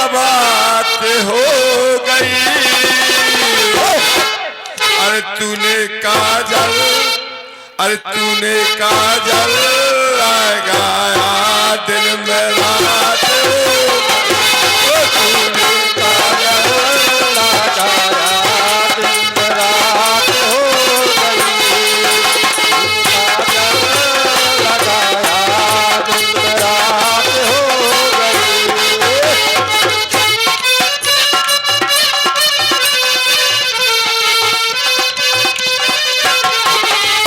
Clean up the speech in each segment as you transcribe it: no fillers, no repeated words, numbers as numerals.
बात हो गई। अरे तूने काजल, अरे तूने काजल लगाया दिन में रात, तूने काजल लगाया दिन में रात हो गई, काजल लगाया दिन में रात हो गई।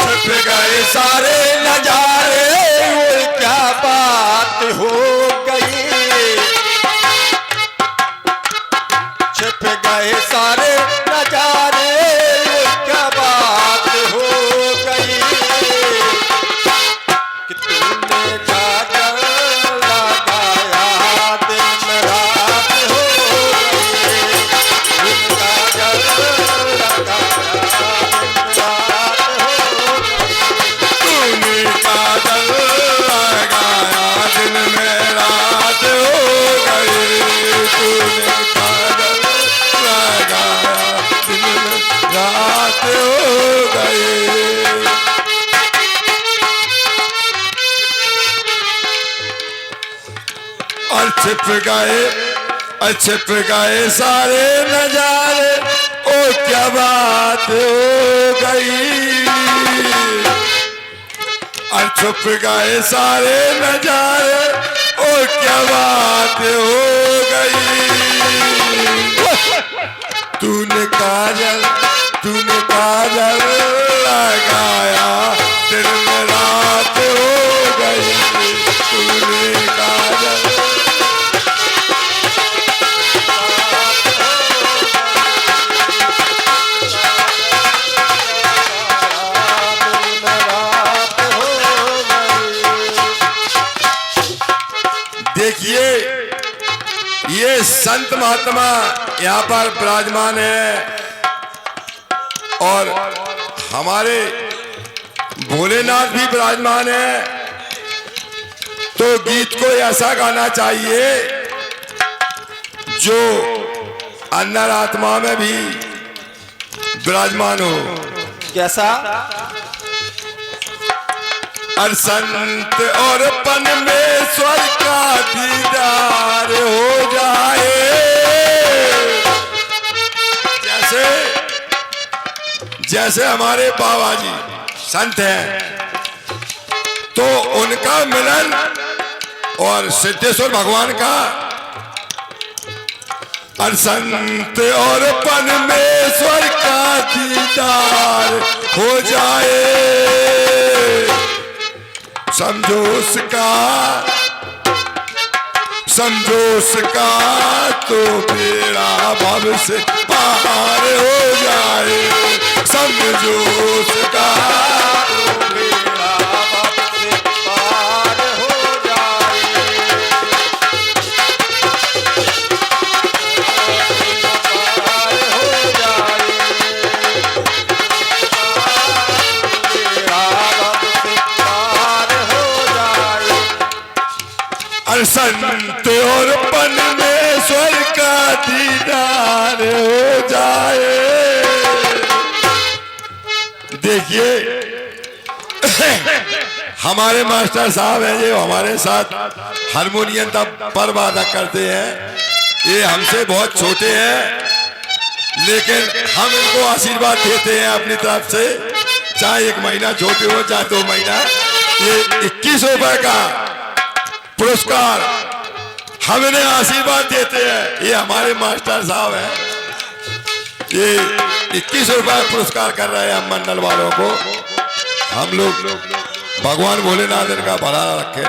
छुप गए सारे नजारे, वो क्या बात हो गई। छुप गए सारे नजारे, वो क्या बात हो गई। कि तूने काजल लगाया दिन में रात हो गई, काजल लगाया दिन में रात हो गई। तूने काजल लगाया दिन में रात हो गई, तूने काजल लगाया दिन में रात हो गई। और छिप गए सारे नजारे, ओ क्या बात हो गई। और छुप गए सारे नजारे, ओ क्या बात हो गई। तूने काजल लगाया दिन में रात हो गई, तूने काजल देखिए ये संत महात्मा यहाँ पर विराजमान है और हमारे भोलेनाथ भी विराजमान है। तो गीत को ऐसा गाना चाहिए जो अंदर आत्मा में भी विराजमान हो। कैसा? और संत और परमेश्वर का दीदार हो जाए। जैसे हमारे बाबा जी संत हैं तो उनका मिलन और सिद्धेश्वर भगवान का, और संत और परमेश्वर का दीदार हो जाए। समझो उसका तो बेड़ा भव से पार हो जाए। समझो उसका तो बेड़ा भव से पार हो जाए। पार हो जाए, बेड़ा भव से पार हो जाए। और संत और परमेश्वर का दीदार हो जाए। देखिए हमारे मास्टर साहब हैं जो हमारे साथ हारमोनियम पर वादक करते हैं। ये हमसे बहुत छोटे हैं लेकिन हम इनको आशीर्वाद देते हैं अपनी तरफ से, चाहे 1 महीना छोटे हो चाहे 2 महीना। ये 21 रुपए का पुरस्कार हम इन्हें आशीर्वाद देते हैं। ये हमारे मास्टर साहब हैं, ये 21 रुपए पुरस्कार कर रहे हैं हम मंडल वालों को। हम लोग भगवान भोलेनाथ इनका भला रखे।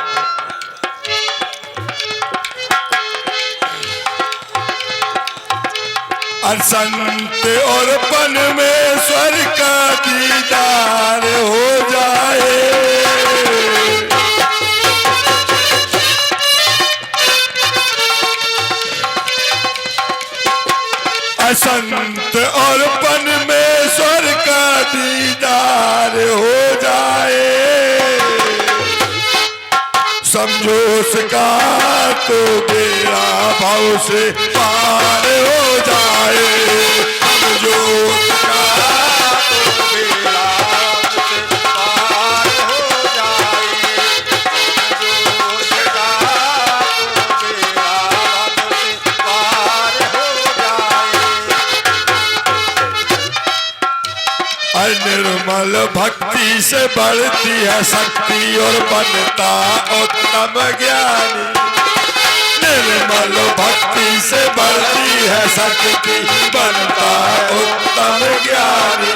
और संत और परमेश्वर का दीदार हो जाए। संत और परमेश्वर का दीदार हो जाए। समझो समझो उसका तो बेड़ा भाव से पार हो जाए। समझो उसका तो बेड़ा से पार हो जाए। समझो उसका तो बेड़ा से पार हो जाए। निर्मल भक्ति से बढ़ती है शक्ति और बनता उत्तम ज्ञानी। निर्मल भक्ति से बढ़ती है शक्ति बनता उत्तम ज्ञानी।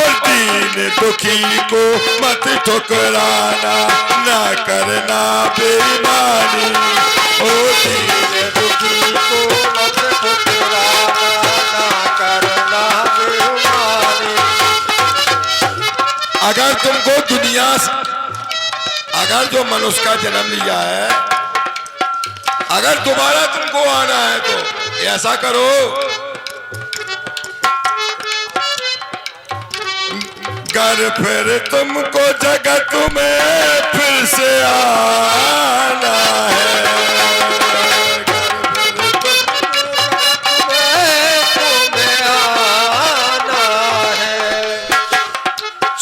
और दीन दुखी को मत ठुकराना ना करना बेईमानी। ओ दीन दुखी को मत ठुकराना ना करना बेईमानी। अगर तुमको दुनिया अगर जो मनुष्य का जन्म लिया है, अगर दोबारा तुमको आना है तो ऐसा करो, घर फिर तुमको जगत में फिर से आना है।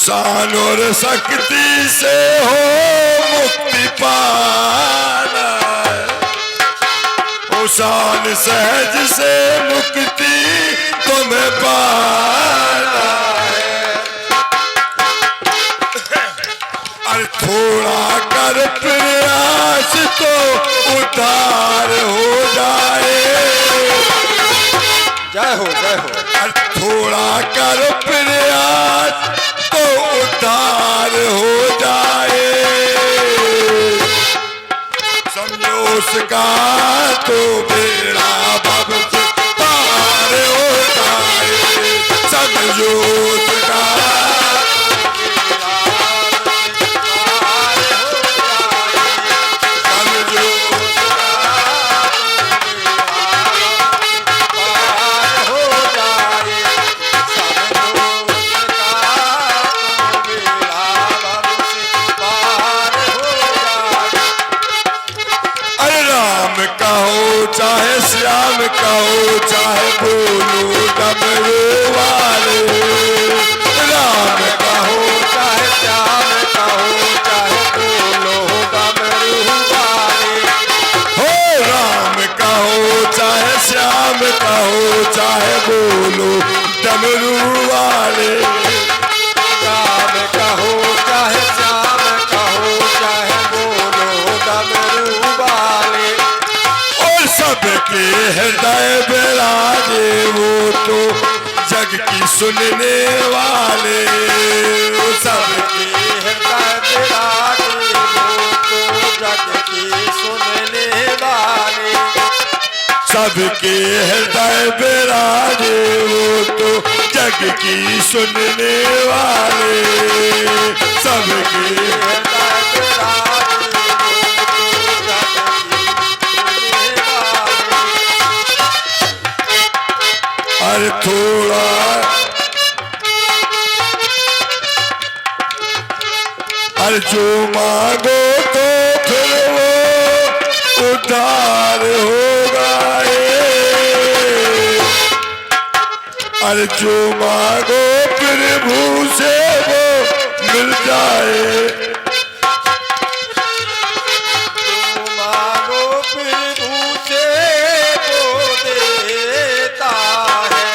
शान और शक्ति से हो मुक्ति पाना है। ओ शान सहज से मुक्ति तुम्हें पाना है। अरे थोड़ा कर प्रयास तो उद्धार हो जाए। जय हो जय हो। अरे थोड़ा कर प्रयास तो उद्धार हो जाए। समझो उसका तो बेड़ा भव से पार हो जाए। समझो उसका चाहे श्याम कहो चाहे बोलो डमरू वाले। राम कहो चाहे श्याम कहो चाहे बोलो डमरू वाले। हो राम कहो चाहे श्याम कहो चाहे बोलो डमरू वाले। राम कहो चाहे श्याम कहो चाहे बोलो डमरू वाले। सबके हृदय विराजे वो तो जग की सुनने वाले। सबके हृदय विराजे वो तो जग की सुनने वाले। सबके हृदय विराजे वो तो जग की सुनने वाले। सबके हृदय विराजे अरे थोड़ा अरे जो मांगो तो फिर वो उद्धार होगा। अरे जो मांगो प्रभु से वो मिल जाए। मांगो प्रभु से वो देता है।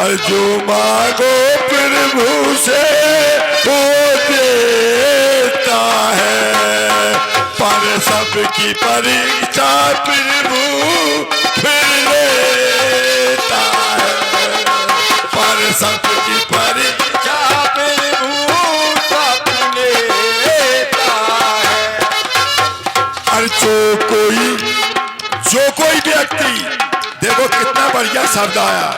और जो मांगो प्रभु से वो देता है। पर सबकी परीक्षा प्रभु फिर लेता है। पर सबकी परीक्षा प्रभु सब लेता है। और जो कोई व्यक्ति, देखो कितना बढ़िया शब्द आया,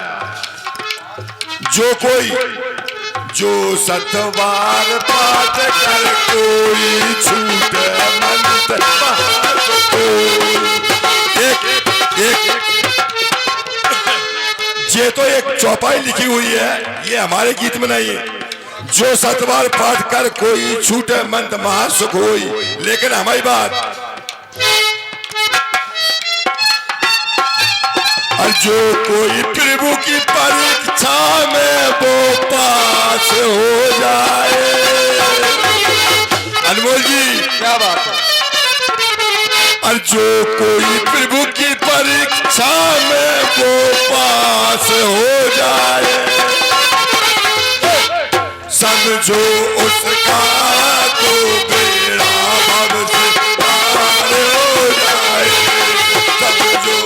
जो सतवार पाठ कर कोई छूट मंत्र ये तो एक चौपाई लिखी हुई है, ये हमारे गीत में नहीं है। जो सतवार पाठ कर कोई छूटे मंत महासुख होई। लेकिन हमारी बात, और जो कोई प्रभु की परीक्षा में वो पास हो जाए। अनमोल जी क्या बात है। और जो कोई प्रभु की परीक्षा में वो पास हो जाए, समझो उसका तो बेड़ा भव से पार हो जाए। समझो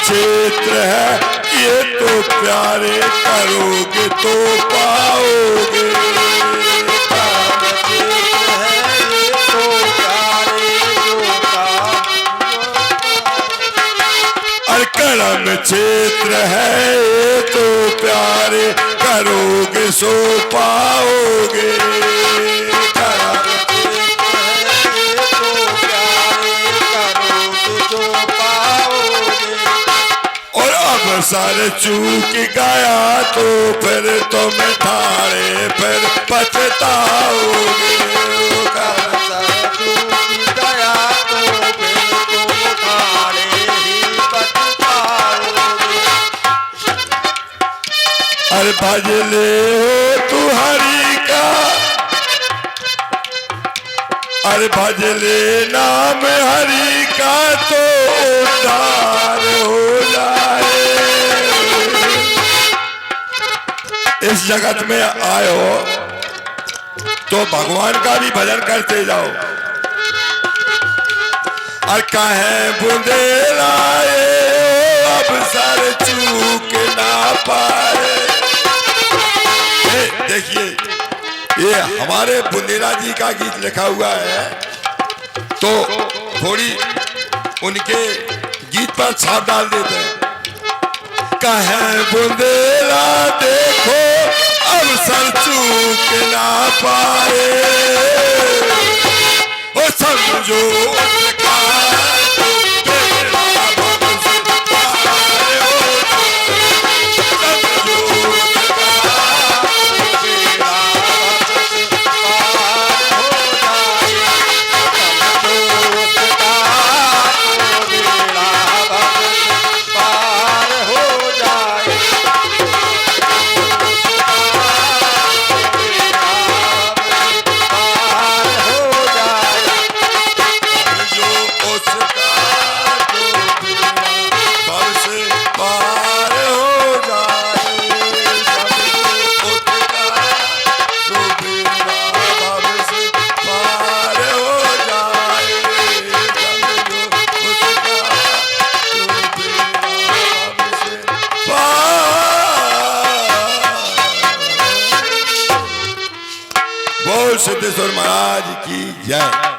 क्षेत्र है ये तो प्यारे, करोगे तो पाओगे। और कर्म क्षेत्र है ये तो प्यारे, करोगे सो पाओगे। सर चूक गया तो फिर तुम ठाड़े फिर पछताओगे। सर चूक गया तो फिर तुम ठाड़े ही पछताओगे। अरे भजले हो तू हरि का, अरे भजले नाम हरि का तो उद्धार हो जाए। इस जगत में आए हो तो भगवान का भी भजन करते जाओ। और कहे बुंदेलाए अब सर चूक ना पाए। देखिए ये हमारे बुंदेला जी का गीत लिखा हुआ है, तो थोड़ी उनके गीत पर छाप डाल देते हैं। कहे बुंदेला देखो अब सर चूक ना पाए, ओ समझो उसका तो बेड़ा भव से पार हो जाए। समझो उसका तो बेड़ा भव से पार हो जाए। सिद्धेश्वर महाराज की जय।